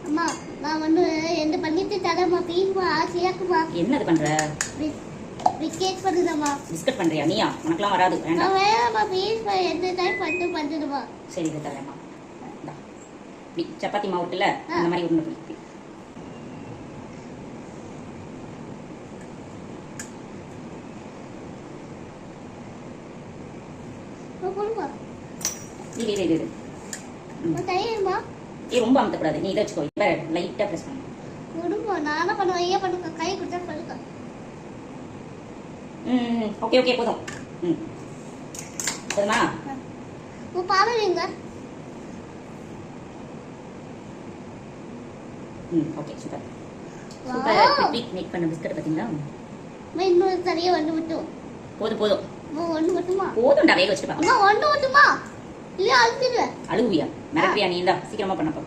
அம்மா நான் வந்து எந்த பண்ணிட்டு தரமா பீஸ்மா ஆசையாக்குமா. என்னது பண்ற? பிஸ்கெட் பண்ணுதம்மா. பிஸ்கட் பண்றியா? நீயா? உனக்குலாம் வராது. வேண்டாம். வேணாம்மா பீஸ்மா எந்த டைம் பண்ணுதுமா. சரி இது தரேம்மா. சப்பாத்தி மாவு இருக்குல்ல அந்த மாதிரி உருண்டை பிடி. இது ரொம்ப அமுத்தக்கூடாது. நீ இதை வச்சுக்கோ. லைட்டா பிரஸ் பண்ணு. நானா பண்ணுவேன். ஐயா பண்ணுங்க. கை கொடுத்தா பண்ணுங்க. ஓகே ஓகே போதும். போதுமா? பாருங்க. Okay super. Super. Quick make பண்ண பிஸ்கட் பாத்தீங்களா? இன்னொரு சரியா வந்து விட்டோம். போதும் போதும். ஒண்ணு மட்டுமா? போதும்டா வேக வச்சிட்டு பா. அம்மா ஒண்ணு மட்டுமா? இல்ல அழுத்திடுவே. அழுவியா? மிரட்டியா நீ? இந்தா சீக்கிரமா பண்ணப்பா.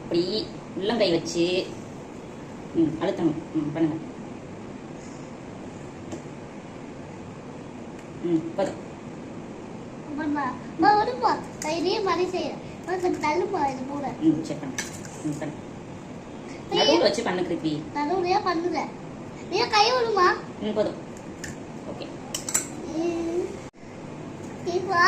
அப்படி உள்ளங்கை வச்சு அழுத்தணும். பண்ணுங்க. போதும். அம்மா வருப்பா. கையிலே மாதிரி செய்யறேன். கொஞ்சம் தள்ளுப்பா இது கூட. செக் பண்ணு. பண்ணு. நடுவுல வச்சு பண்ணு கிருப்பி. நடுவுலயா பண்ணுங்க. நீ கை விடுமா? போதும். ஓகே. இப்போ